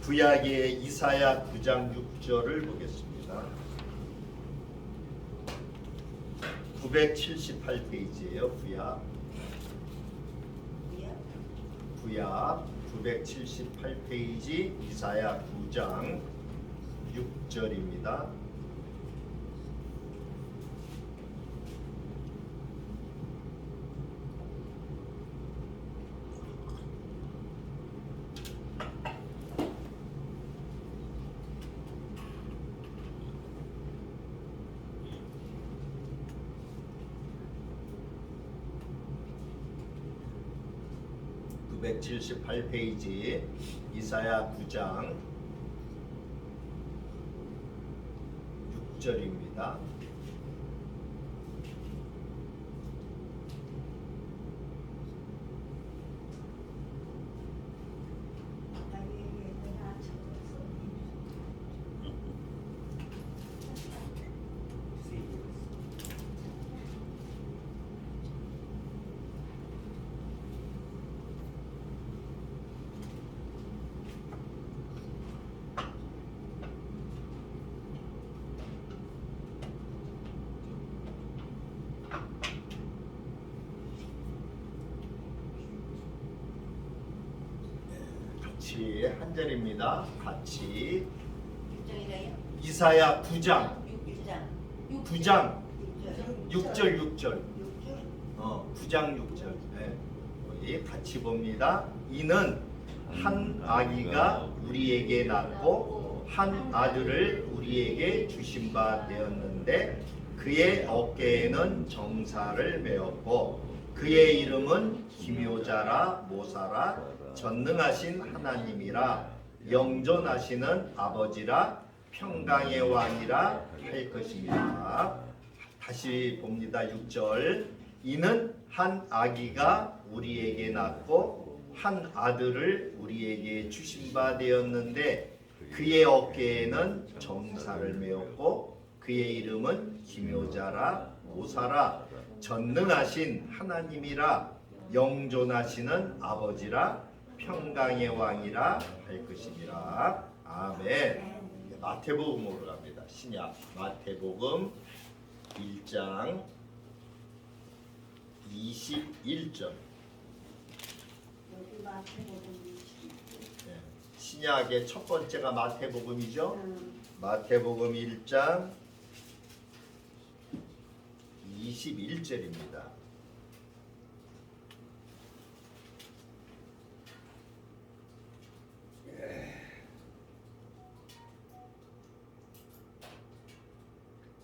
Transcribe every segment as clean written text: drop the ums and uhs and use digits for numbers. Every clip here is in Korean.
구약의 이사야 9장 6절을 보겠습니다. 978페이지예요. 구약 978페이지 이사야 9장 6절입니다. (978페이지) 이사야 9장 6절입니다. 같이 한 절입니다. 같이 이사야 9장 9장 6절 9장 6절 우리 같이 봅니다. 이는 한 아기가 우리에게 낳고 한 아들을 우리에게 주신 바 되었는데 그의 어깨에는 정사를 메었고 그의 이름은 기묘자라 모사라 전능하신 하나님이라 영존하시는 아버지라 평강의 왕이라 할 것입니다. 다시 봅니다. 6절 이는 한 아기가 우리에게 낳고 한 아들을 우리에게 주신 바 되었는데 그의 어깨에는 정사를 메었고 그의 이름은 기묘자라 모사라 전능하신 하나님이라 영존하시는 아버지라 평강의 왕이라 할 것이니라. 아멘. 마태복음으로 갑니다. 신약 마태복음 1장 21절. 신약의 첫 번째가 마태복음이죠. 마태복음 1장 21절입니다.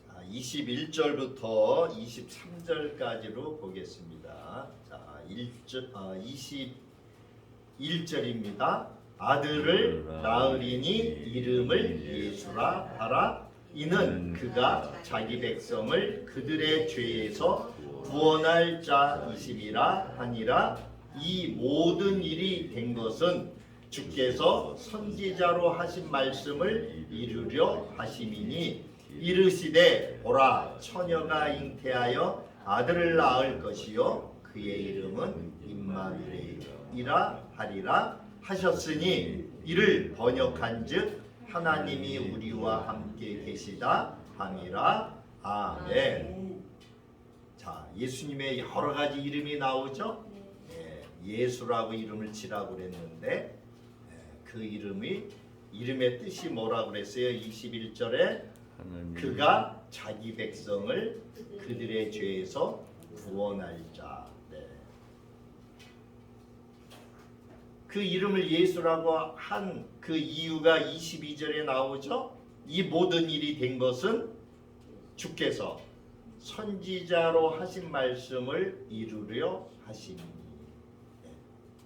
자, 21절부터 23절까지로 보겠습니다. 자, 21절입니다. 아들을 낳으리니 이름을 예수라 하라. 이는 그가 자기 백성을 그들의 죄에서 구원할 자이시리라 하니라. 이 모든 일이 된 것은 주께서 선지자로 하신 말씀을 이루려 하심이니 이르시되 보라 처녀가 잉태하여 아들을 낳을 것이요 그의 이름은 임마누엘이라 하리라 하셨으니 이를 번역한즉 하나님이 우리와 함께 계시다 함이라. 아멘. 자, 예수님의 여러 가지 이름이 나오죠. 예수라고 이름을 지라고 그랬는데 그 이름의 뜻이 뭐라고 그랬어요? 21절에 그가 자기 백성을 그들의 죄에서 구원할 자. 그 이름을 예수라고 한 그 이유가 22절에 나오죠. 이 모든 일이 된 것은 주께서 선지자로 하신 말씀을 이루려 하시니.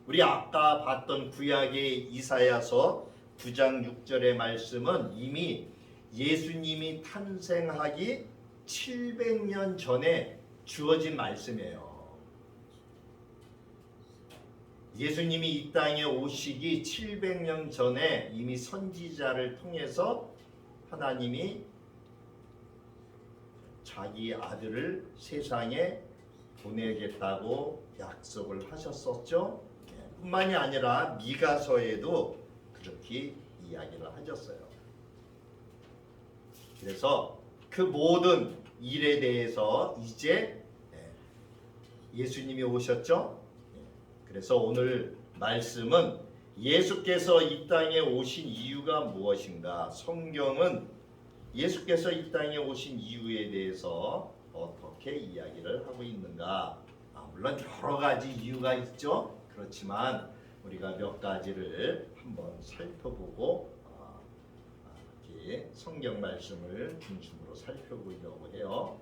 우리 아까 봤던 구약의 이사야서 9장 6절의 말씀은 이미 예수님이 탄생하기 700년 전에 주어진 말씀이에요. 예수님이 이 땅에 오시기 700년 전에 이미 선지자를 통해서 하나님이 자기 아들을 세상에 보내겠다고 약속을 하셨었죠. 뿐만이 아니라 미가서에도 그렇게 이야기를 하셨어요. 그래서 그 모든 일에 대해서 이제 예수님이 오셨죠. 그래서 오늘 말씀은 예수께서 이 땅에 오신 이유가 무엇인가? 성경은 예수께서 이 땅에 오신 이유에 대해서 어떻게 이야기를 하고 있는가? 물론 여러 가지 이유가 있죠. 그렇지만 우리가 몇 가지를 한번 살펴보고 이렇게 성경 말씀을 중심으로 살펴보려고 해요.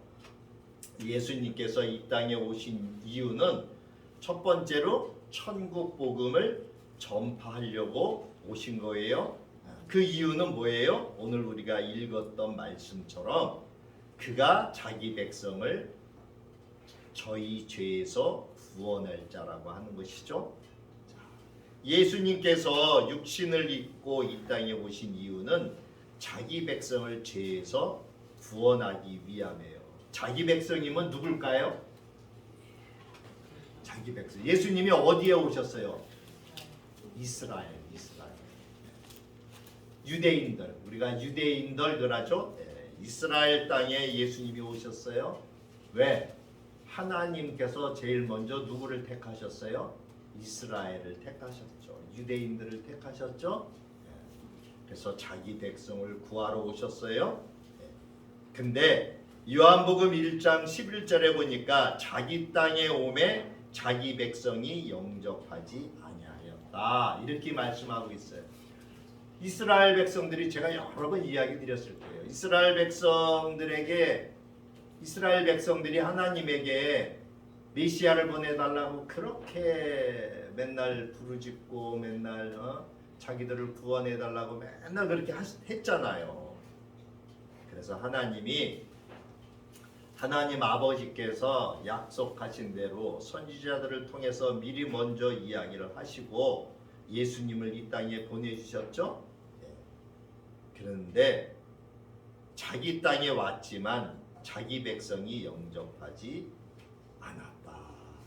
예수님께서 이 땅에 오신 이유는 첫 번째로 천국 복음을 전파하려고 오신 거예요. 그 이유는 뭐예요? 오늘 우리가 읽었던 말씀처럼 그가 자기 백성을 저희 죄에서 구원할 자라고 하는 것이죠. 예수님께서 육신을 입고 이 땅에 오신 이유는 자기 백성을 죄에서 구원하기 위함이에요. 자기 백성이면 누굴까요? 자기 백성. 예수님이 어디에 오셨어요? 이스라엘. 유대인들. 우리가 유대인들 그러죠? 이스라엘 땅에 예수님이 오셨어요. 왜? 하나님께서 제일 먼저 누구를 택하셨어요? 이스라엘을 택하셨죠. 유대인들을 택하셨죠. 그래서 자기 백성을 구하러 오셨어요. 근데 요한복음 1장 11절에 보니까 자기 땅에 오매 자기 백성이 영접하지 아니하였다. 이렇게 말씀하고 있어요. 이스라엘 백성들이 제가 여러 번 이야기 드렸을 거예요. 이스라엘 백성들이 하나님에게 메시아를 보내달라고 그렇게 맨날 부르짖고 맨날 자기들을 구원해달라고 맨날 그렇게 했잖아요. 그래서 하나님 아버지께서 약속하신 대로 선지자들을 통해서 미리 먼저 이야기를 하시고 예수님을 이 땅에 보내주셨죠. 그런데 자기 땅에 왔지만 자기 백성이 영접하지 않았다.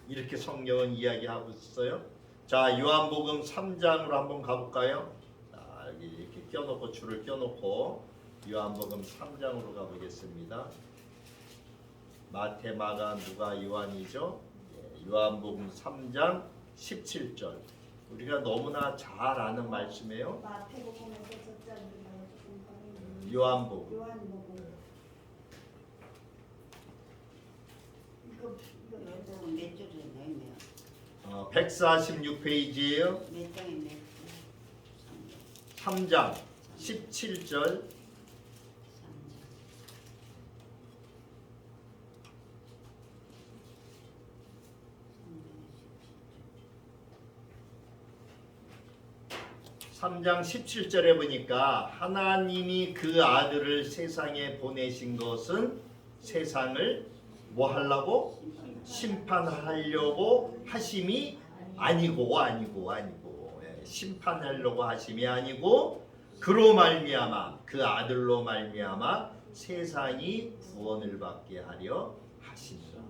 이렇게 성경은 이야기하고 있어요. 자, 요한복음 3장으로 한번 가볼까요? 자, 여기 이렇게 껴놓고 줄을 껴놓고 요한복음 3장으로 가보겠습니다. 마태, 마가, 누가, 요한이죠. 요한복음 3장 17절. 우리가 너무나 잘 아는 말씀이에요. 마태복음에서 요한복음. 이거 몇 줄이에요? 146페이지예요. 몇 장에 몇 줄? 3장 17절. 3장 17절에 보니까 하나님이 그 아들을 세상에 보내신 것은 세상을 뭐 하려고? 심판하려고 하심이 아니고 심판하려고 하심이 아니고 그로 말미암아 그 아들로 말미암아 세상이 구원을 받게 하려 하시니라.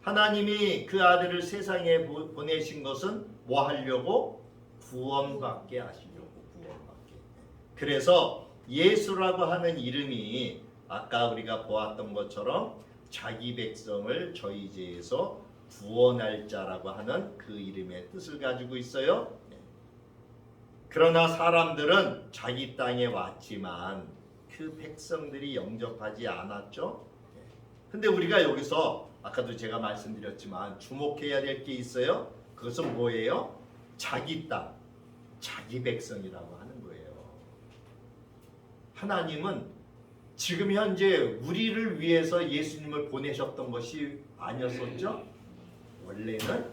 하나님이 그 아들을 세상에 보내신 것은 뭐 하려고? 구원받게 하시려고. 구원받게. 그래서 예수라고 하는 이름이 아까 우리가 보았던 것처럼 자기 백성을 저희 죄에서 구원할 자라고 하는 그 이름의 뜻을 가지고 있어요. 그러나 사람들은 자기 땅에 왔지만 그 백성들이 영접하지 않았죠. 근데 우리가 여기서 아까도 제가 말씀드렸지만 주목해야 될 게 있어요. 그것은 뭐예요? 자기 땅, 자기 백성이라고 하는 거예요. 하나님은 지금 현재 우리를 위해서 예수님을 보내셨던 것이 아니었었죠? 원래는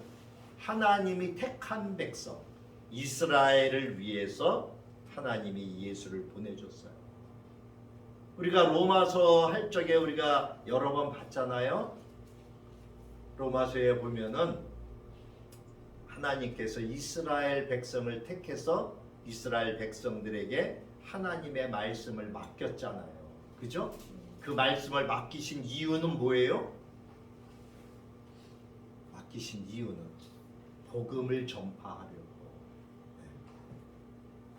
하나님이 택한 백성, 이스라엘을 위해서 하나님이 예수를 보내줬어요. 우리가 로마서 할 적에 우리가 여러 번 봤잖아요. 로마서에 보면은 하나님께서 이스라엘 백성을 택해서 이스라엘 백성들에게 하나님의 말씀을 맡겼잖아요. 그죠? 그 말씀을 맡기신 이유는 뭐예요? 맡기신 이유는 복음을 전파하려고.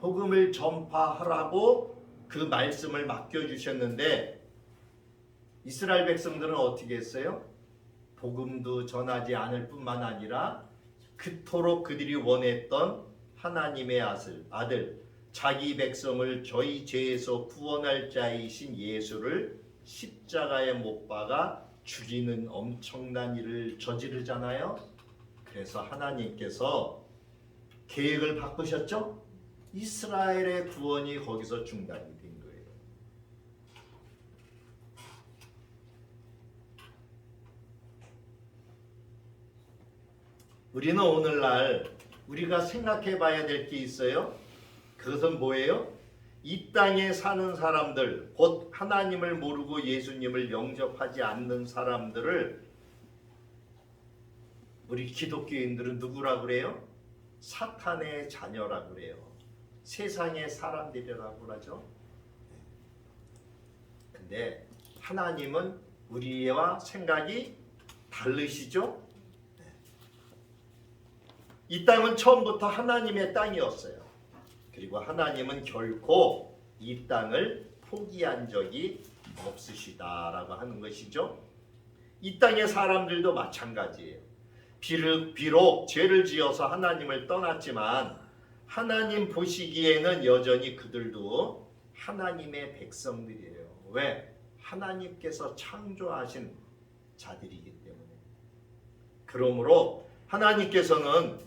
복음을 전파하라고 그 말씀을 맡겨주셨는데 이스라엘 백성들은 어떻게 했어요? 복음도 전하지 않을 뿐만 아니라 그토록 그들이 원했던 하나님의 아들 자기 백성을 저희 죄에서 구원할 자이신 예수를 십자가에 못 박아 죽이는 엄청난 일을 저지르잖아요. 그래서 하나님께서 계획을 바꾸셨죠? 이스라엘의 구원이 거기서 중단이 된 거예요. 우리는 오늘날 우리가 생각해 봐야 될 게 있어요. 그것은 뭐예요? 이 땅에 사는 사람들, 곧 하나님을 모르고 예수님을 영접하지 않는 사람들을 우리 기독교인들은 누구라고 그래요? 사탄의 자녀라고 그래요. 세상의 사람들이라고 그러죠. 근데 하나님은 우리와 생각이 다르시죠? 이 땅은 처음부터 하나님의 땅이었어요. 그리고 하나님은 결코 이 땅을 포기한 적이 없으시다라고 하는 것이죠. 이 땅의 사람들도 마찬가지예요. 비록 죄를 지어서 하나님을 떠났지만 하나님 보시기에는 여전히 그들도 하나님의 백성들이에요. 왜? 하나님께서 창조하신 자들이기 때문에. 그러므로 하나님께서는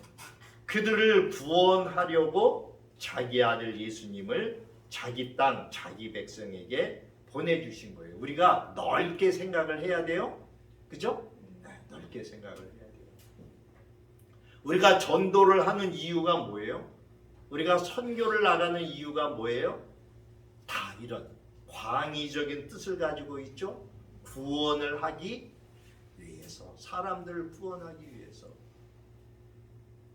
그들을 구원하려고 자기 아들 예수님을 자기 땅, 자기 백성에게 보내주신 거예요. 우리가 넓게 생각을 해야 돼요. 그죠? 네, 넓게 생각을 해야 돼요. 우리가 전도를 하는 이유가 뭐예요? 우리가 선교를 나가는 이유가 뭐예요? 다 이런 광의적인 뜻을 가지고 있죠. 구원을 하기 위해서, 사람들을 구원하기 위해서.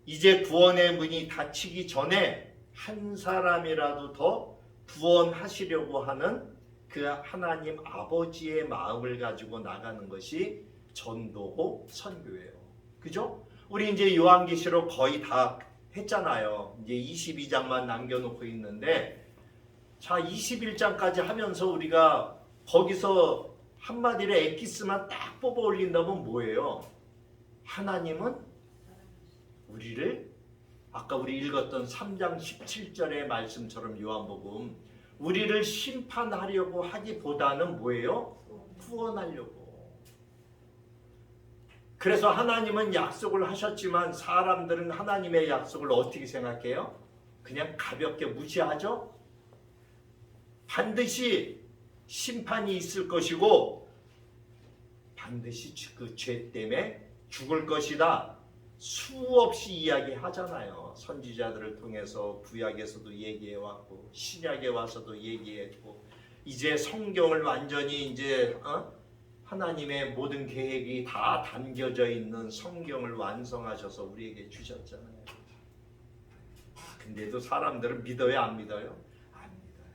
이제 구원의 문이 닫히기 전에 한 사람이라도 더 구원하시려고 하는 그 하나님 아버지의 마음을 가지고 나가는 것이 전도고 선교예요. 그죠? 우리 이제 요한계시록 거의 다 했잖아요. 이제 22장만 남겨놓고 있는데, 자 21장까지 하면서 우리가 거기서 한마디로 엑기스만 딱 뽑아 올린다면 뭐예요? 하나님은 우리를 아까 우리 읽었던 3장 17절의 말씀처럼 요한복음 우리를 심판하려고 하기보다는 뭐예요? 구원하려고. 그래서 하나님은 약속을 하셨지만 사람들은 하나님의 약속을 어떻게 생각해요? 그냥 가볍게 무시하죠? 반드시 심판이 있을 것이고 반드시 그 죄 때문에 죽을 것이다. 수없이 이야기하잖아요. 선지자들을 통해서 구약에서도 얘기해왔고 신약에 와서도 얘기했고 이제 성경을 완전히 이제 하나님의 모든 계획이 다 담겨져 있는 성경을 완성하셔서 우리에게 주셨잖아요. 근데도 사람들은 믿어요, 안 믿어요? 안 믿어요.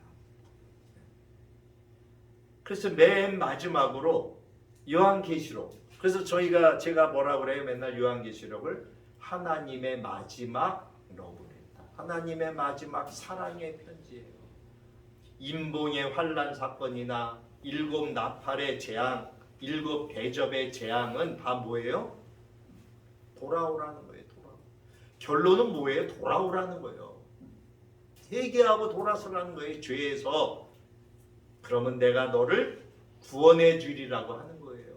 그래서 맨 마지막으로 요한계시록. 그래서 제가 뭐라 그래요? 맨날 요한계시록을 하나님의 마지막 러브레터, 하나님의 마지막 사랑의 편지예요. 임봉의 환난 사건이나 7 나팔의 재앙, 7 대접의 재앙은 다 뭐예요? 돌아오라는 거예요. 결론은 뭐예요? 돌아오라는 거예요. 회개하고 돌아서라는 거예요. 죄에서. 그러면 내가 너를 구원해 주리라고 하는 거예요.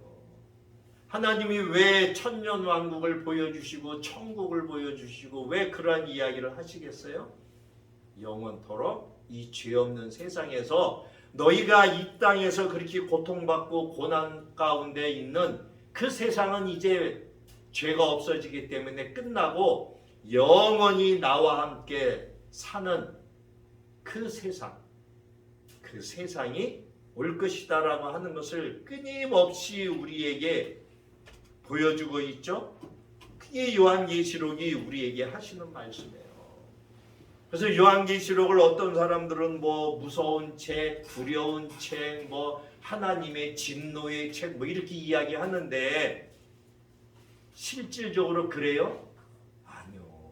하나님이 왜 천년왕국을 보여주시고 천국을 보여주시고 왜 그러한 이야기를 하시겠어요? 영원토록 이 죄 없는 세상에서 너희가 이 땅에서 그렇게 고통받고 고난 가운데 있는 그 세상은 이제 죄가 없어지기 때문에 끝나고 영원히 나와 함께 사는 그 세상이 올 것이다라고 하는 것을 끊임없이 우리에게 보여주고 있죠. 그게 요한계시록이 우리에게 하시는 말씀이에요. 그래서 요한계시록을 어떤 사람들은 뭐 무서운 책, 두려운 책, 뭐 하나님의 진노의 책 뭐 이렇게 이야기하는데 실질적으로 그래요? 아니요.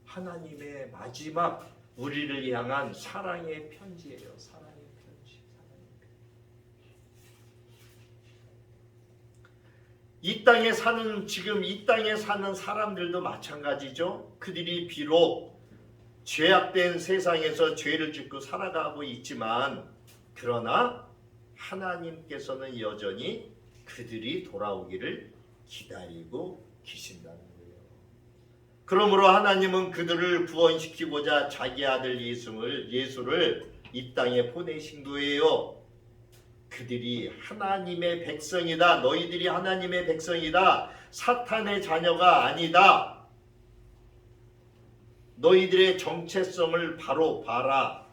하나님의 마지막 우리를 향한 사랑의 편지예요. 사랑의 편지. 이 땅에 사는 지금 이 땅에 사는 사람들도 마찬가지죠. 그들이 비록 죄악된 세상에서 죄를 짓고 살아가고 있지만 그러나 하나님께서는 여전히 그들이 돌아오기를 기다리고 계신다는 거예요. 그러므로 하나님은 그들을 구원시키고자 자기 아들 예수를 이 땅에 보내신 거예요. 그들이 하나님의 백성이다. 너희들이 하나님의 백성이다. 사탄의 자녀가 아니다. 너희들의 정체성을 바로 봐라.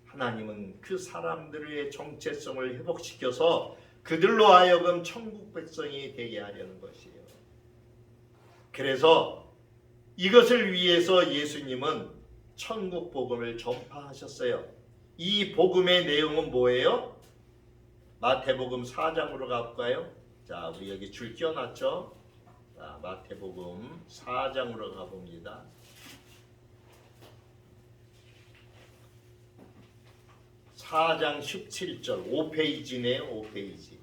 하나님은 그 사람들의 정체성을 회복시켜서 그들로 하여금 천국 백성이 되게 하려는 것이에요. 그래서 이것을 위해서 예수님은 천국 복음을 전파하셨어요. 이 복음의 내용은 뭐예요? 마태복음 4장으로 가볼까요? 자, 우리 여기 줄 끼워놨죠? 자, 마태복음 4장으로 가봅니다. 4장 17절 5페이지네요. 5페이지.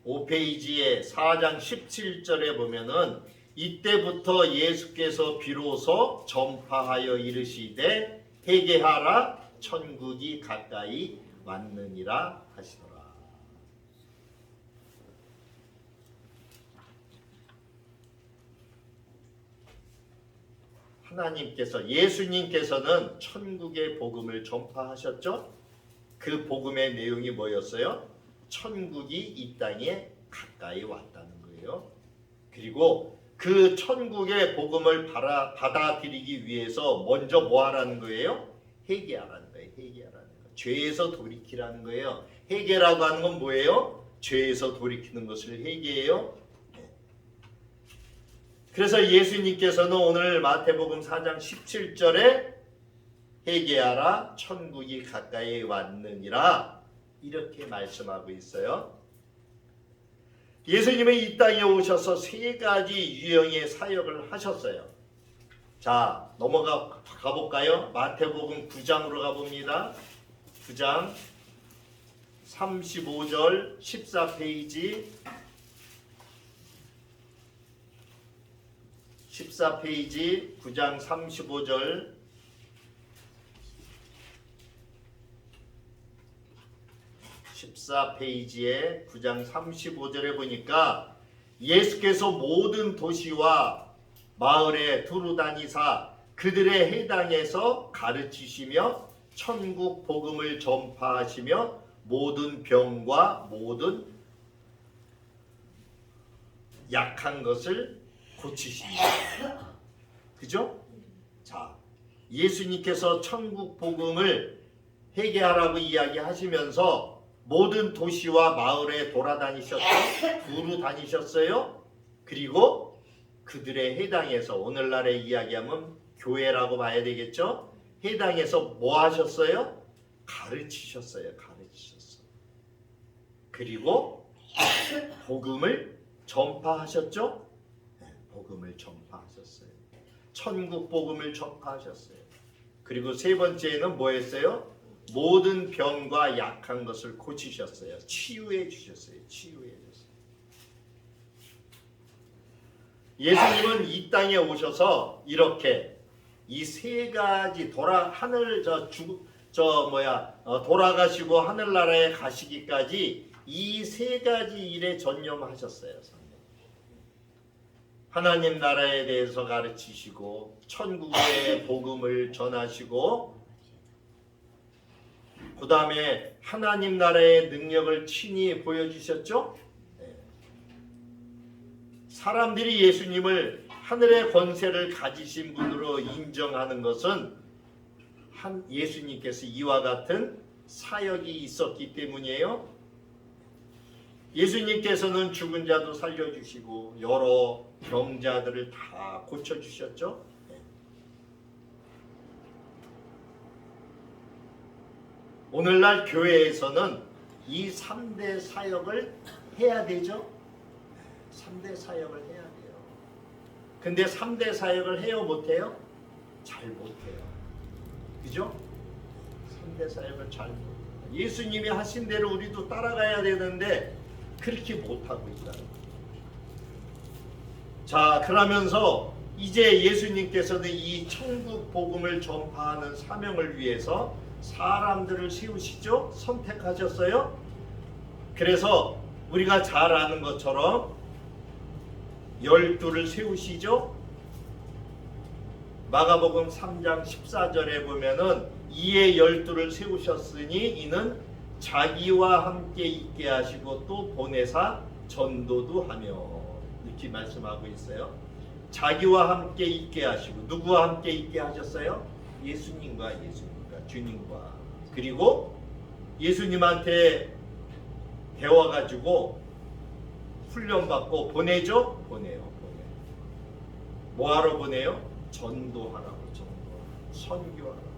(5페이지에) 4장 17절에 보면은 이때부터 예수께서 비로소 전파하여 이르시되 회개하라 천국이 가까이 왔느니라 하시더라. 하나님께서 예수님께서는 천국의 복음을 전파하셨죠. 그 복음의 내용이 뭐였어요? 천국이 이 땅에 가까이 왔다는 거예요. 그리고 그 천국의 복음을 받아들이기 위해서 먼저 뭐 하라는 거예요? 회개하라는 거예요. 회개하라는 거. 죄에서 돌이키라는 거예요. 회개라고 하는 건 뭐예요? 죄에서 돌이키는 것을 회개해요. 그래서 예수님께서는 오늘 마태복음 4장 17절에 회개하라 천국이 가까이 왔느니라 이렇게 말씀하고 있어요. 예수님은 이 땅에 오셔서 세 가지 유형의 사역을 하셨어요. 자, 넘어가 볼까요? 마태복음 9장으로 가봅니다. 9장 35절 14페이지 14페이지 9장 35절 14페이지에 9장 35절에 보니까 예수께서 모든 도시와 마을에 두루 다니사 그들의 해당에서 가르치시며 천국 복음을 전파하시며 모든 병과 모든 약한 것을 고치십니다. 그죠? 자, 예수님께서 천국 복음을 회개하라고 이야기하시면서 모든 도시와 마을에 돌아다니셨죠. 두루 다니셨어요. 그리고 그들의 해당에서 오늘날의 이야기하면 교회라고 봐야 되겠죠. 해당에서 뭐 하셨어요? 가르치셨어요. 가르치셨어요. 그리고 복음을 전파하셨죠. 복음을 전파하셨어요. 천국 복음을 전파하셨어요. 그리고 세 번째는 뭐 했어요? 모든 병과 약한 것을 고치셨어요. 치유해 주셨어요. 치유해 주셨어요. 예수님은 이 땅에 오셔서 이렇게 이 세 가지 돌아가시고 하늘나라에 가시기까지 이 세 가지 일에 전념하셨어요. 하나님 나라에 대해서 가르치시고 천국의 복음을 전하시고 그 다음에 하나님 나라의 능력을 친히 보여주셨죠. 사람들이 예수님을 하늘의 권세를 가지신 분으로 인정하는 것은 예수님께서 이와 같은 사역이 있었기 때문이에요. 예수님께서는 죽은 자도 살려주시고 여러 병자들을 다 고쳐주셨죠. 오늘날 교회에서는 이 3대 사역을 해야 되죠. 3대 사역을 해야 돼요. 근데 3대 사역을 해요 못해요? 잘 못해요. 그죠? 3대 사역을 잘 못해요. 예수님이 하신 대로 우리도 따라가야 되는데 그렇게 못하고 있다는 거예요. 자, 그러면서 이제 예수님께서는 이 천국 복음을 전파하는 사명을 위해서 사람들을 세우시죠? 선택하셨어요? 그래서 우리가 잘 아는 것처럼 12를 세우시죠? 마가복음 3장 14절에 보면은 이에 12를 세우셨으니 이는 자기와 함께 있게 하시고 또 보내사 전도도 하며, 이렇게 말씀하고 있어요. 자기와 함께 있게 하시고, 누구와 함께 있게 하셨어요? 예수님과 주님과. 그리고 예수님한테 배워가지고 훈련받고 보내죠? 보내요. 뭐하러 보내요? 전도하라고. 선교하라고.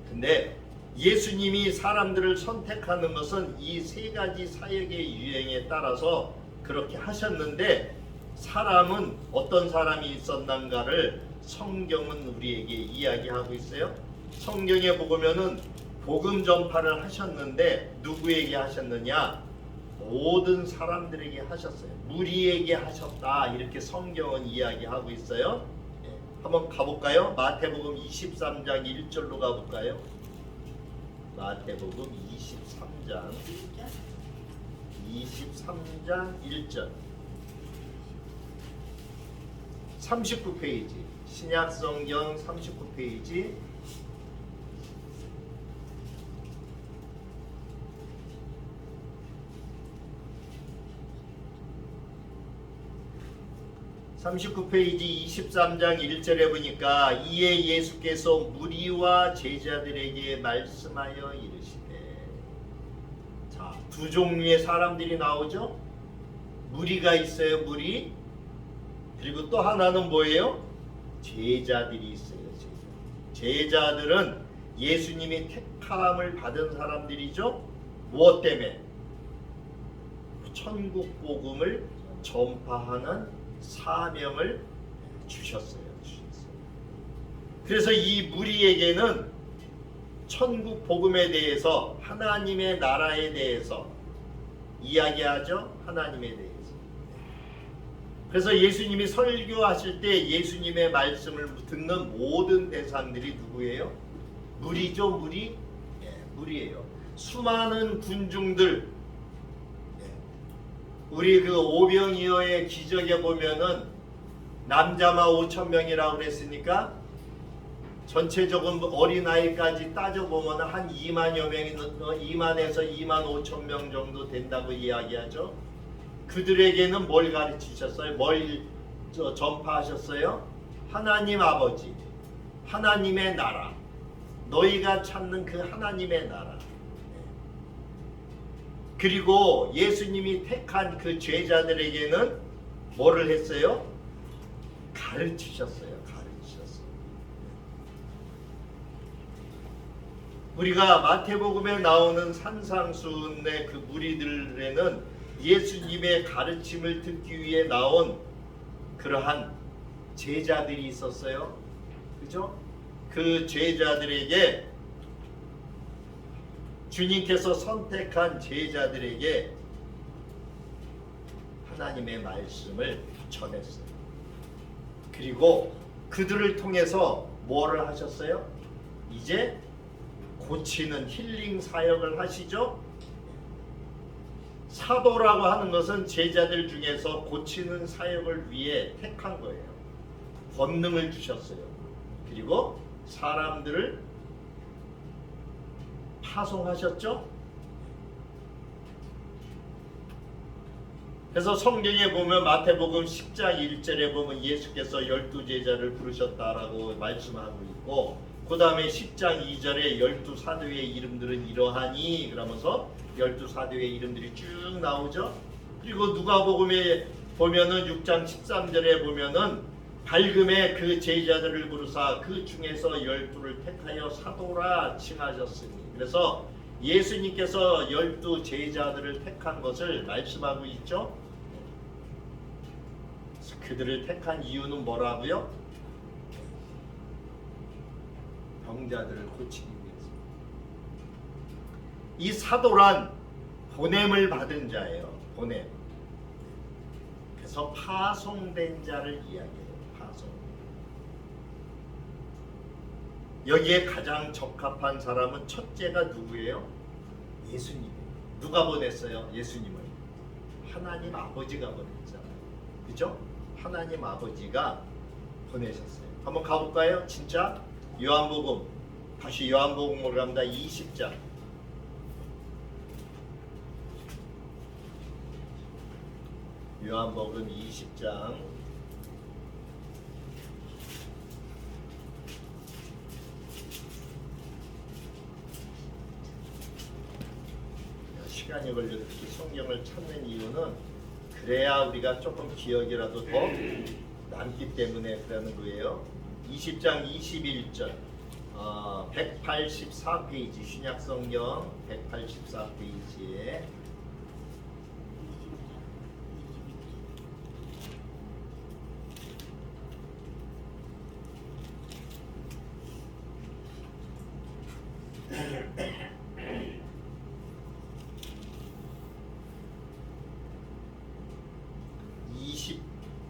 근데 예수님이 사람들을 선택하는 것은 이 세 가지 사역의 유행에 따라서 그렇게 하셨는데, 사람은 어떤 사람이 있었는가를 성경은 우리에게 이야기하고 있어요. 성경에 보면은 복음 전파를 하셨는데 누구에게 하셨느냐? 모든 사람들에게 하셨어요. 무리에게 하셨다, 이렇게 성경은 이야기하고 있어요. 한번 가볼까요? 마태복음 23장 1절로 가볼까요? 마태복음 23장 1절 39페이지 신약성경 39페이지 39페이지 23장 1절에 보니까 이에 예수께서 무리와 제자들에게 말씀하여 이르시되, 자, 두 종류의 사람들이 나오죠. 무리가 있어요. 무리. 그리고 또 하나는 뭐예요? 제자들이 있어요. 제자들은 예수님이 택함을 받은 사람들이죠. 무엇 때문에? 천국 복음을 전파하는 사명을 주셨어요. 그래서 이 무리에게는 천국 복음에 대해서, 하나님의 나라에 대해서 이야기하죠. 하나님에 대해서. 그래서 예수님이 설교하실 때 예수님의 말씀을 듣는 모든 대상들이 누구예요? 무리죠. 무리. 무리예요. 수많은 군중들, 우리 그 오병이어의 기적에 보면은 남자만 5,000명이라고 그랬으니까 전체적으로 어린아이까지 따져보면 한 2만여 명이, 2만에서 2만 5천 명 정도 된다고 이야기하죠. 그들에게는 뭘 가르치셨어요? 뭘 전파하셨어요? 하나님 아버지, 하나님의 나라, 너희가 찾는 그 하나님의 나라. 그리고 예수님이 택한 그 제자들에게는 뭐를 했어요? 가르치셨어요. 우리가 마태복음에 나오는 산상수훈의 그 무리들에는 예수님의 가르침을 듣기 위해 나온 그러한 제자들이 있었어요. 그죠? 그 제자들에게, 주님께서 선택한 제자들에게 하나님의 말씀을 전했어요. 그리고 그들을 통해서 뭐를 하셨어요? 이제 고치는 힐링 사역을 하시죠. 사도라고 하는 것은 제자들 중에서 고치는 사역을 위해 택한 거예요. 권능을 주셨어요. 그리고 사람들을 파송하셨죠. 그래서 성경에 보면 마태복음 10장 1절에 보면 예수께서 12제자를 부르셨다라고 말씀하고 있고, 그 다음에 10장 2절에 12사도의 이름들은 이러하니 그러면서 12사도의 이름들이 쭉 나오죠. 그리고 누가복음에 보면은 6장 13절에 보면은 밝음에 그 제자들을 부르사 그 중에서 12를 택하여 사도라 칭하셨으니, 그래서 예수님께서 12 제자들을 택한 것을 말씀하고 있죠. 그들을 택한 이유는 뭐라고요? 병자들을 고치기 위해서. 이 사도란 보냄을 받은 자예요. 보냄. 그래서 파송된 자를 이야기해요. 파송. 여기에 가장 적합한 사람은 첫째가 누구예요? 예수님. 누가 보냈어요? 예수님을. 하나님 아버지가 보냈잖아요. 그죠? 하나님 아버지가 보내셨어요. 한번 가볼까요? 진짜 요한복음, 다시 요한복음으로 갑니다. 20장. 요한복음 20장. 시간이 걸려도 특히 성경을 찾는 이유는 그래야 우리가 조금 기억이라도 더 남기 때문에 그러는 거예요. 20장 21절 184페이지 신약성경 184페이지에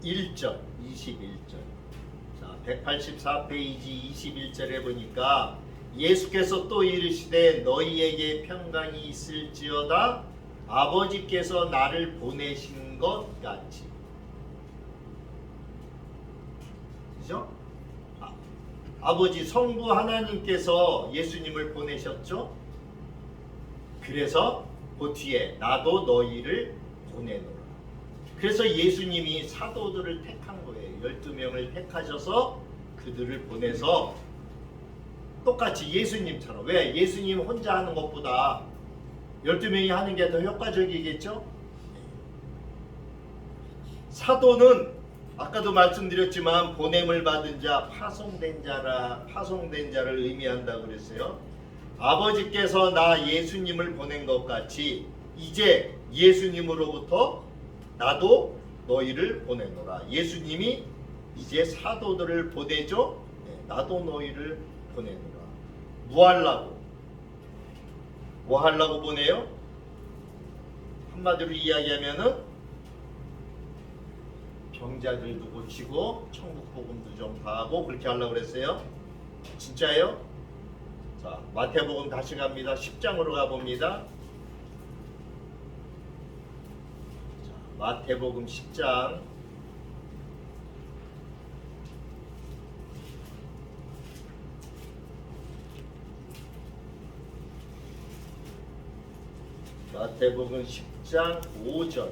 (21절) 자, 184페이지 21절에 보니까 예수께서 또 이르시되 너희에게 평강이 있을지어다 아버지께서 나를 보내신 것 같이. 그죠? 아버지 성부 하나님께서 예수님을 보내셨죠? 그래서 그 뒤에 나도 너희를 보내노라. 그래서 예수님이 사도들을 택한 거예요. 12명을 택하셔서 그들을 보내서 똑같이 예수님처럼. 왜? 예수님 혼자 하는 것보다 12명이 하는 게 더 효과적이겠죠? 사도는 아까도 말씀드렸지만 보냄을 받은 자, 파송된 자를 의미한다고 그랬어요. 아버지께서 나 예수님을 보낸 것 같이 이제 예수님으로부터 나도 너희를 보내노라. 예수님이 이제 사도들을 보내죠. 나도 너희를 보내노라. 뭐 하려고 보내요? 한마디로 이야기하면은 병자들도 고치고 천국 복음도 전파하고 그렇게 하려고 그랬어요. 진짜예요? 자, 마태복음 다시 갑니다. 10장으로 가봅니다. 마태복음 10장 마태복음 10장 5절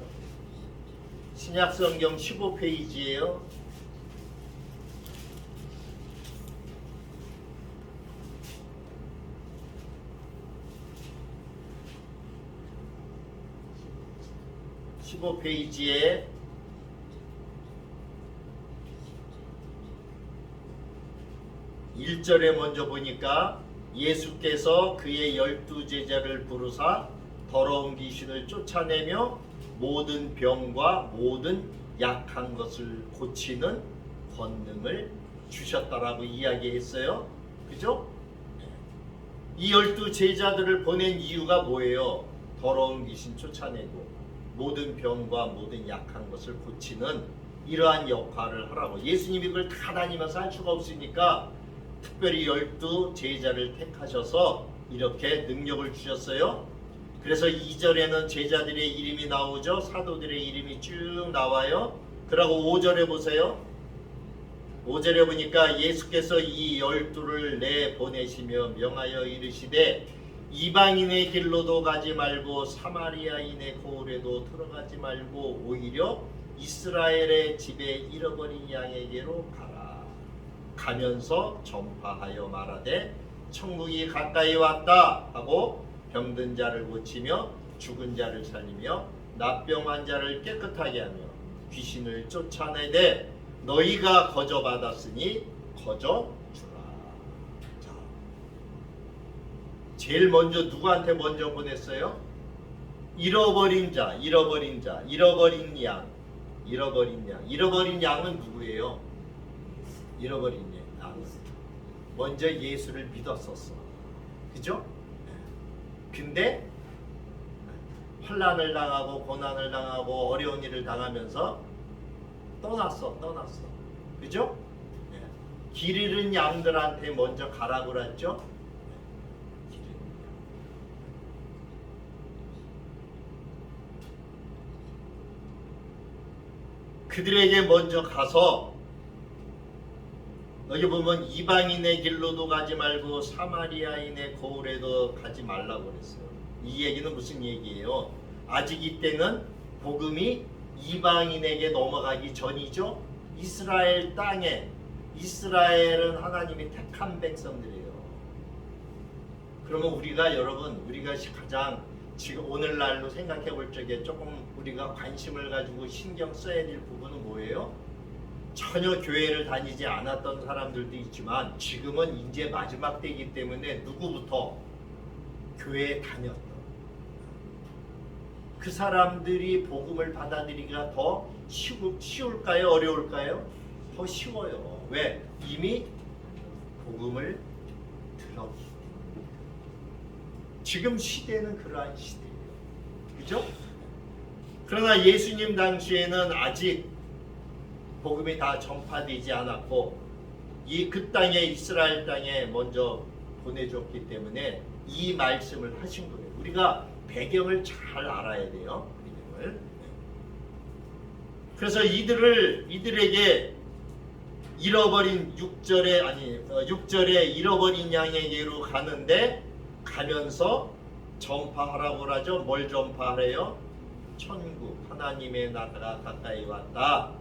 신약성경 15페이지예요. (15페이지에) 1절에 먼저 보니까 예수께서 그의 12 제자를 부르사 더러운 귀신을 쫓아내며 모든 병과 모든 약한 것을 고치는 권능을 주셨다라고 이야기했어요. 그죠? 이 12 제자들을 보낸 이유가 뭐예요? 더러운 귀신 쫓아내고 모든 병과 모든 약한 것을 고치는 이러한 역할을 하라고. 예수님이 그걸 다 다니면서 할 수가 없으니까 특별히 12 제자를 택하셔서 이렇게 능력을 주셨어요. 그래서 2절에는 제자들의 이름이 나오죠. 사도들의 이름이 쭉 나와요. 그러고 5절에 보세요. 5절에 보니까 예수께서 이 12를 내보내시며 명하여 이르시되 이방인의 길로도 가지 말고 사마리아인의 고을에도 들어가지 말고 오히려 이스라엘의 집에 잃어버린 양에게로 가라. 가면서 전파하여 말하되 천국이 가까이 왔다 하고 병든 자를 고치며 죽은 자를 살리며 납병 환자를 깨끗하게 하며 귀신을 쫓아내되 너희가 거저 받았으니 거저 주라. 자, 제일 먼저 누구한테 먼저 보냈어요? 잃어버린 자, 잃어버린 자, 잃어버린 양, 잃어버린 양. 잃어버린 양은 누구예요? 잃어버린 양은 먼저 예수를 믿었었어. 그죠? 근데 환난을 당하고 고난을 당하고 어려운 일을 당하면서 떠났어. 그죠? 길 잃은 양들한테 먼저 가라고 그랬죠? 그들에게 먼저 가서 여기 보면 이방인의 길로도 가지 말고 사마리아인의 거울에도 가지 말라고 그랬어요. 이 얘기는 무슨 얘기예요? 아직 이때는 복음이 이방인에게 넘어가기 전이죠. 이스라엘 땅에, 이스라엘은 하나님이 택한 백성들이에요. 그러면 우리가 가장 지금 오늘날로 생각해 볼 적에 조금 우리가 관심을 가지고 신경 써야 될 부분은 뭐예요? 전혀 교회를 다니지 않았던 사람들도 있지만 지금은 이제 마지막 때이기 때문에 누구부터 교회에 다녔던 그 사람들이 복음을 받아들이기가 더 쉬울까요? 어려울까요? 더 쉬워요. 왜? 이미 복음을 들었기 때문에. 지금 시대는 그러한 시대예요. 그죠? 그러나 예수님 당시에는 아직 복음이 다 전파되지 않았고 그 땅에 이스라엘 땅에 먼저 보내줬기 때문에 이 말씀을 하신 거예요. 우리가 배경을 잘 알아야 돼요. 배경을. 그래서 이들에게 잃어버린 6절에 잃어버린 양에게로 가는데 가면서 전파하라고 하죠. 뭘 전파하래요? 천국, 하나님의 나라가 가까이 왔다.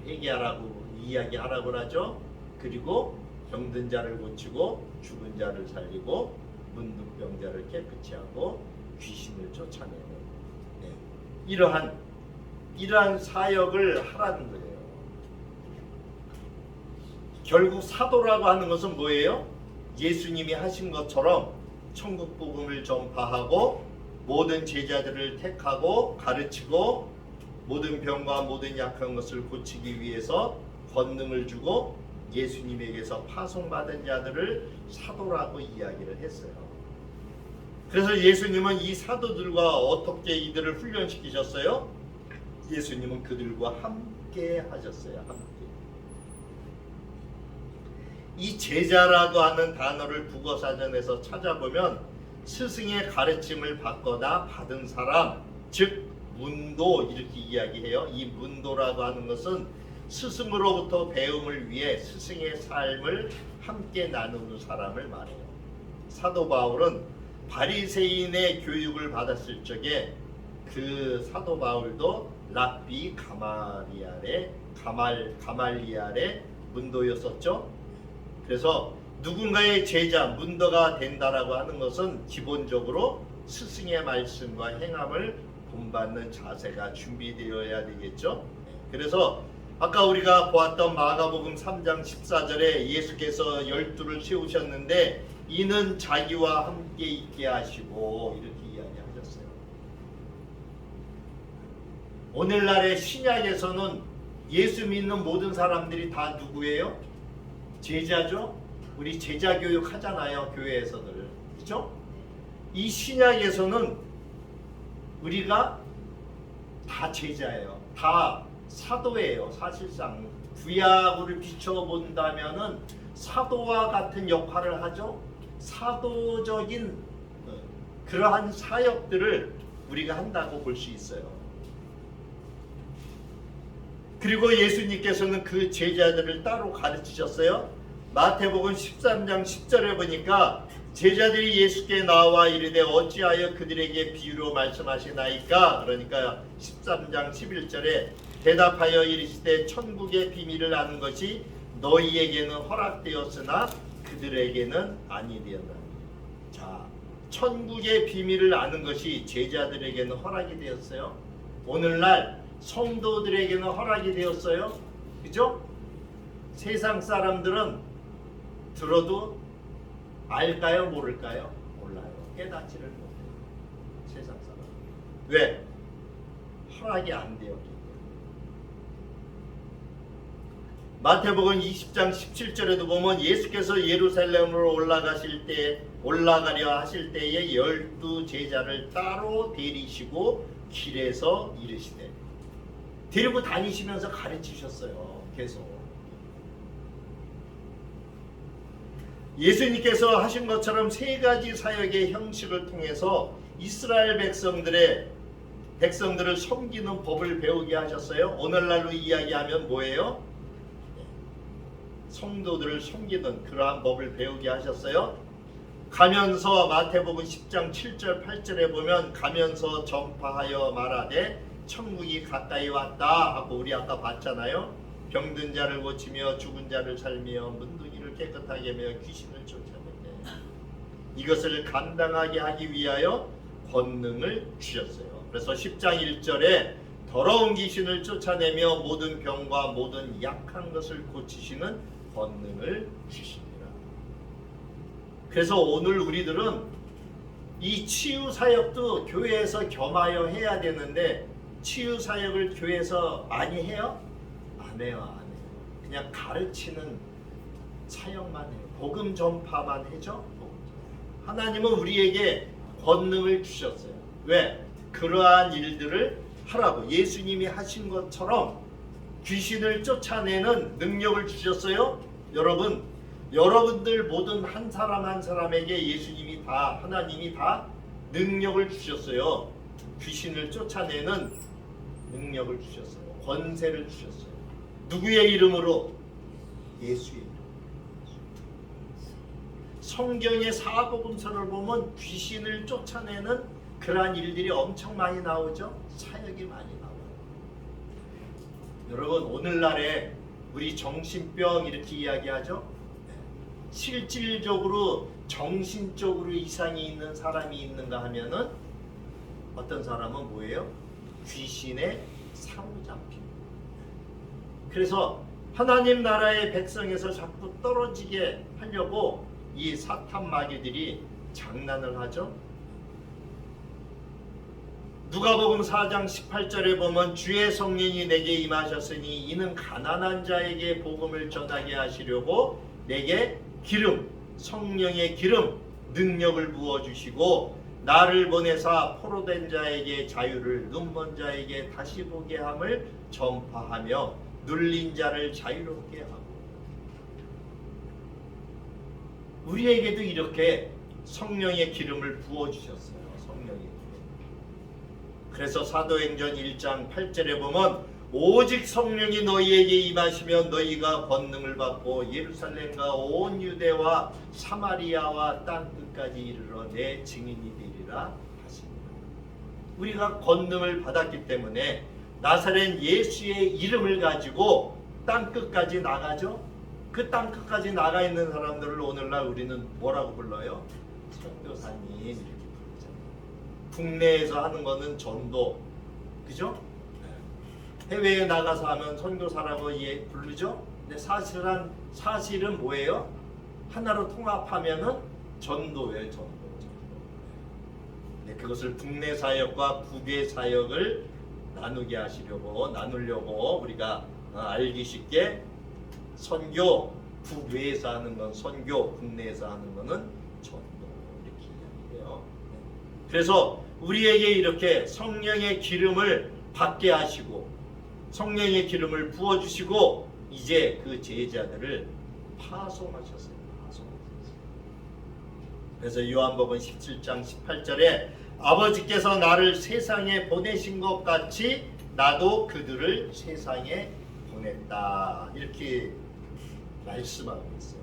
얘기하라고, 이야기하라고 하죠. 그리고 병든 자를 고치고 죽은 자를 살리고 문둥병자를 깨끗이 하고 귀신을 쫓아내는 이러한 사역을 하라는 거예요. 결국 사도라고 하는 것은 뭐예요? 예수님이 하신 것처럼 천국 복음을 전파하고 모든 제자들을 택하고 가르치고 모든 병과 모든 약한 것을 고치기 위해서 권능을 주고 예수님에게서 파송받은 자들을 사도라고 이야기를 했어요. 그래서 예수님은 이 사도들과 어떻게 이들을 훈련시키셨어요? 예수님은 그들과 함께 하셨어요. 함께. 이 제자라고 하는 단어를 국어사전에서 찾아보면 스승의 가르침을 받거나 받은 사람, 즉 문도 이렇게 이야기해요. 이 문도라고 하는 것은 스승으로부터 배움을 위해 스승의 삶을 함께 나누는 사람을 말해요. 사도 바울은 바리새인의 교육을 받았을 적에 그 사도 바울도 랍비 가말리알의 문도였었죠. 그래서 누군가의 제자, 문도가 된다라고 하는 것은 기본적으로 스승의 말씀과 행함을 본받는 자세가 준비되어야 되겠죠. 그래서 아까 우리가 보았던 마가복음 3장 14절에 예수께서 12를 세우셨는데 이는 자기와 함께 있게 하시고 이렇게 이야기하셨어요. 오늘날의 신약에서는 예수 믿는 모든 사람들이 다 누구예요? 제자죠. 우리 제자 교육 하잖아요. 교회에서들. 그렇죠? 이 신약에서는 우리가 다 제자예요. 다 사도예요. 사실상 구약을 비춰본다면은 사도와 같은 역할을 하죠. 사도적인 그러한 사역들을 우리가 한다고 볼 수 있어요. 그리고 예수님께서는 그 제자들을 따로 가르치셨어요. 마태복음 13장 10절에 보니까 제자들이 예수께 나와 이르되 어찌하여 그들에게 비유로 말씀하시나이까? 그러니까 13장 11절에 대답하여 이르시되 천국의 비밀을 아는 것이 너희에게는 허락되었으나 그들에게는 아니되었나니. 자, 천국의 비밀을 아는 것이 제자들에게는 허락이 되었어요. 오늘날 성도들에게는 허락이 되었어요. 그죠? 세상 사람들은 들어도 알까요? 모를까요? 몰라요. 깨닫지를 못해요. 세상 사람. 왜? 허락이 안 되었기 때문에. 마태복음 20장 17절에도 보면 예수께서 예루살렘으로 올라가려 하실 때에 12 제자를 따로 데리시고 길에서 이르시되, 데리고 다니시면서 가르치셨어요. 계속. 예수님께서 하신 것처럼 세 가지 사역의 형식을 통해서 이스라엘 백성들을 섬기는 법을 배우게 하셨어요. 오늘날로 이야기하면 뭐예요? 성도들을 섬기는 그러한 법을 배우게 하셨어요. 가면서 마태복음 10장 7절 8절에 보면 가면서 전파하여 말하되 천국이 가까이 왔다 하고 우리 아까 봤잖아요. 병든 자를 고치며 죽은 자를 살며 문둥이를 깨끗하게 하며 귀신을 쫓아내되 이것을 감당하게 하기 위하여 권능을 주셨어요. 그래서 10장 1절에 더러운 귀신을 쫓아내며 모든 병과 모든 약한 것을 고치시는 권능을 주십니다. 그래서 오늘 우리들은 이 치유 사역도 교회에서 겸하여 해야 되는데 치유 사역을 교회에서 많이 해요? 안 해요. 그냥 가르치는 사역만 해요. 복음 전파만 해죠. 하나님은 우리에게 권능을 주셨어요. 왜? 그러한 일들을 하라고. 예수님이 하신 것처럼 귀신을 쫓아내는 능력을 주셨어요. 여러분들 모든 한 사람 한 사람에게 예수님이 다, 하나님이 다 능력을 주셨어요. 귀신을 쫓아내는 능력을 주셨어요. 권세를 주셨어요. 누구의 이름으로? 예수의 이름. 성경의 사복음서를 보면 귀신을 쫓아내는 그러한 일들이 엄청 많이 나오죠. 사역이 많이 나와요. 여러분 오늘날에 우리 정신병 이렇게 이야기하죠. 실질적으로 정신적으로 이상이 있는 사람이 있는가 하면은 어떤 사람은 뭐예요? 귀신에 사로잡힌. 그래서 하나님 나라의 백성에서 자꾸 떨어지게 하려고 이 사탄 마귀들이 장난을 하죠. 누가복음 4장 18절에 보면 주의 성령이 내게 임하셨으니 이는 가난한 자에게 복음을 전하게 하시려고 내게 기름, 성령의 기름, 능력을 부어주시고 나를 보내사 포로된 자에게 자유를, 눈먼 자에게 다시 보게 함을 전파하며 눌린 자를 자유롭게 하고. 우리에게도 이렇게 성령의 기름을 부어주셨어요. 성령의 기름. 그래서 사도행전 1장 8절에 보면 오직 성령이 너희에게 임하시면 너희가 권능을 받고 예루살렘과 온 유대와 사마리아와 땅끝까지 이르러 내 증인이 되리라 하십니다. 우리가 권능을 받았기 때문에 나사렛 예수의 이름을 가지고 땅끝까지 나가죠. 그 땅끝까지 나가 있는 사람들을 오늘날 우리는 뭐라고 불러요? 선교사님 이렇게 부르잖아요. 국내에서 하는 거는 전도, 그죠? 해외에 나가서 하면 선교사라고 부르죠. 근데 사실은 뭐예요? 하나로 통합하면은 전도예요, 전도. 네, 그것을 국내 사역과 국외 사역을 나누려고 우리가 알기 쉽게 선교, 국외에서 하는 건 선교, 국내에서 하는 거는 전도 이렇게 이야기해요. 그래서 우리에게 이렇게 성령의 기름을 받게 하시고 성령의 기름을 부어주시고 이제 그 제자들을 파송하셨어요. 그래서 요한복음 17장 18절에 아버지께서 나를 세상에 보내신 것 같이 나도 그들을 세상에 보냈다. 이렇게 말씀하고 있어요.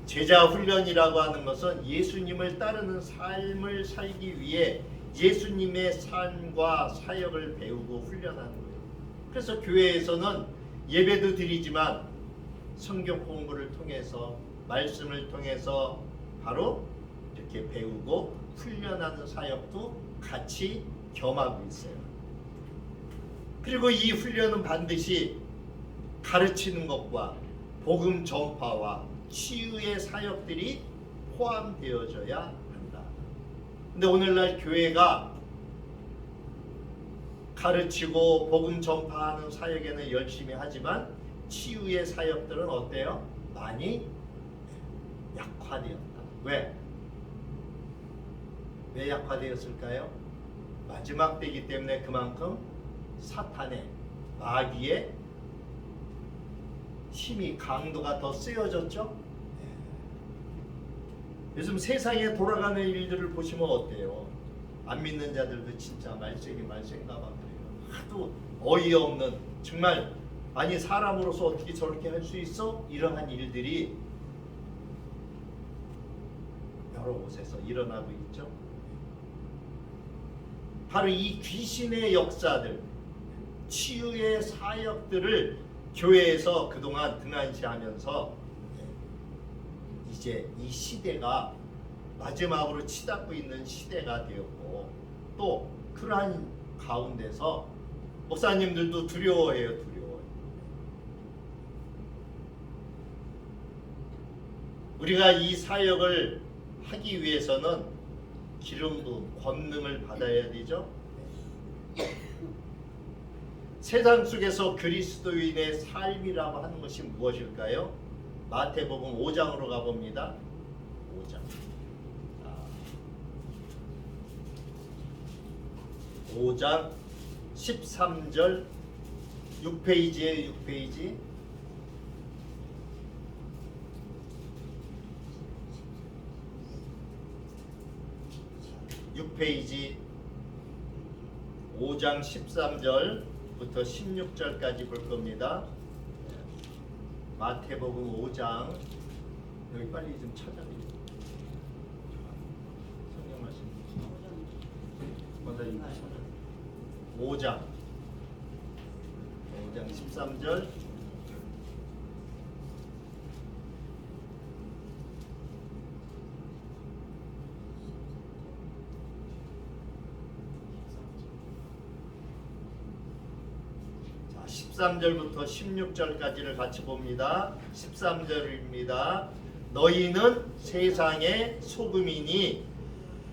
제자 훈련이라고 하는 것은 예수님을 따르는 삶을 살기 위해 예수님의 삶과 사역을 배우고 훈련하는 거예요. 그래서 교회에서는 예배도 드리지만 성경 공부를 통해서 말씀을 통해서 바로 이렇게 배우고 훈련하는 사역도 같이 겸하고 있어요. 그리고 이 훈련은 반드시 가르치는 것과 복음 전파와 치유의 사역들이 포함되어져야 한다. 근데 오늘날 교회가 가르치고 복음 전파하는 사역에는 열심히 하지만 치유의 사역들은 어때요? 많이 약화되었다. 왜? 왜 약화되었을까요? 마지막 때이기 때문에 그만큼 사탄의 마귀의 힘이 강도가 더 세워졌죠. 요즘 세상에 돌아가는 일들을 보시면 어때요? 안 믿는 자들도 진짜 말세기 말세인가 봐 그래요. 하도 어이없는 정말 아니 사람으로서 어떻게 저렇게 할 수 있어? 이러한 일들이 여러 곳에서 일어나고 있죠. 바로 이 귀신의 역사들, 치유의 사역들을 교회에서 그동안 등한시하면서 이제 이 시대가 마지막으로 치닫고 있는 시대가 되었고 또 그러한 가운데서 목사님들도 두려워해요. 우리가 이 사역을 하기 위해서는 기름 부음, 권능을 받아야 되죠. 세상 속에서 그리스도인의 삶이라고 하는 것이 무엇일까요? 마태복음 5장으로 가봅니다. 5장. 5장 13절 6페이지에 6페이지. 페이지 5장 13절부터 16절까지 볼 겁니다. 마태복음 5장 여기 빨리 좀 찾아드리세요. 성경 말씀 먼저 읽으시죠. 5장 13절 자, 13절부터 16절까지를 같이 봅니다. 13절입니다. 너희는 세상의 소금이니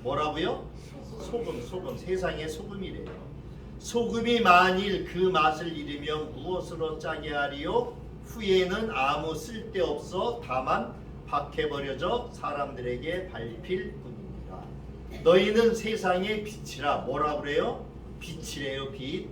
뭐라고요? 소금 세상의 소금이래요. 소금이 만일 그 맛을 잃으면 무엇으로 짜게 하리요? 후에는 아무 쓸데없어 다만 박해버려져 사람들에게 밟힐 뿐입니다. 너희는 세상의 빛이라. 뭐라 그래요? 빛이래요. 빛.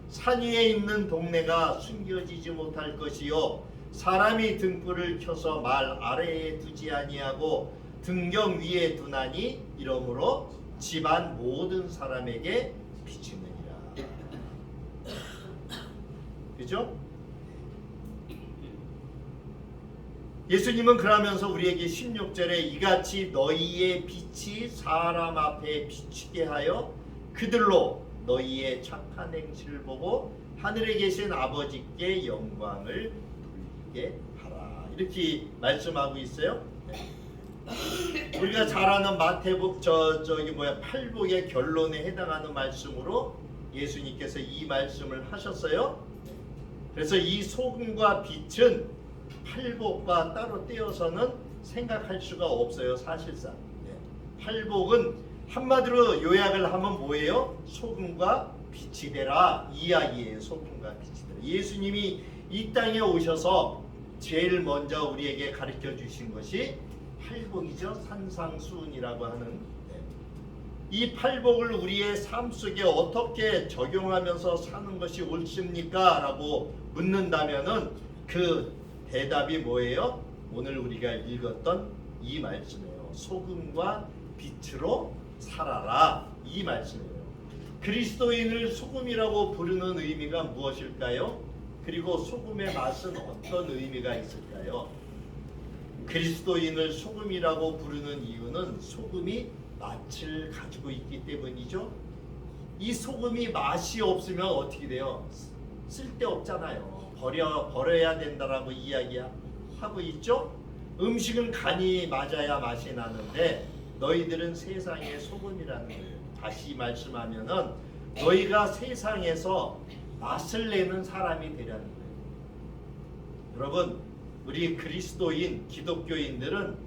산 위에 있는 동네가 숨겨지지 못할 것이요 사람이 등불을 켜서 말 아래에 두지 아니하고 등경 위에 두나니 이러므로 집안 모든 사람에게 비추느니라. 그죠? 예수님은 그러면서 우리에게 16절에 이같이 너희의 빛이 사람 앞에 비추게 하여 그들로 너희의 착한 행실을 보고 하늘에 계신 아버지께 영광을 돌리게 하라. 이렇게 말씀하고 있어요. 우리가 잘 아는 마태복 팔복의 결론에 해당하는 말씀으로 예수님께서 이 말씀을 하셨어요. 그래서 이 소금과 빛은 팔복과 따로 떼어서는 생각할 수가 없어요. 사실상 팔복은 한마디로 요약을 하면 뭐예요? 소금과 빛이 되라 이 이야기예요. 소금과 빛이 되라. 예수님이 이 땅에 오셔서 제일 먼저 우리에게 가르쳐 주신 것이 팔복이죠. 산상수훈이라고 하는 이 팔복을 우리의 삶 속에 어떻게 적용하면서 사는 것이 옳습니까? 라고 묻는다면은 그 대답이 뭐예요? 오늘 우리가 읽었던 이 말씀이에요. 소금과 빛으로 살아라 이 말씀이에요. 그리스도인을 소금이라고 부르는 의미가 무엇일까요? 그리고 소금의 맛은 어떤 의미가 있을까요? 그리스도인을 소금이라고 부르는 이유는 소금이 맛을 가지고 있기 때문이죠. 이 소금이 맛이 없으면 어떻게 돼요? 쓸데없잖아요. 버려야 된다라고 이야기하고 있죠. 음식은 간이 맞아야 맛이 나는데 너희들은 세상의 소금이라는 거예요. 다시 말씀하면은 너희가 세상에서 맛을 내는 사람이 되라는 거예요. 여러분, 우리 그리스도인 기독교인들은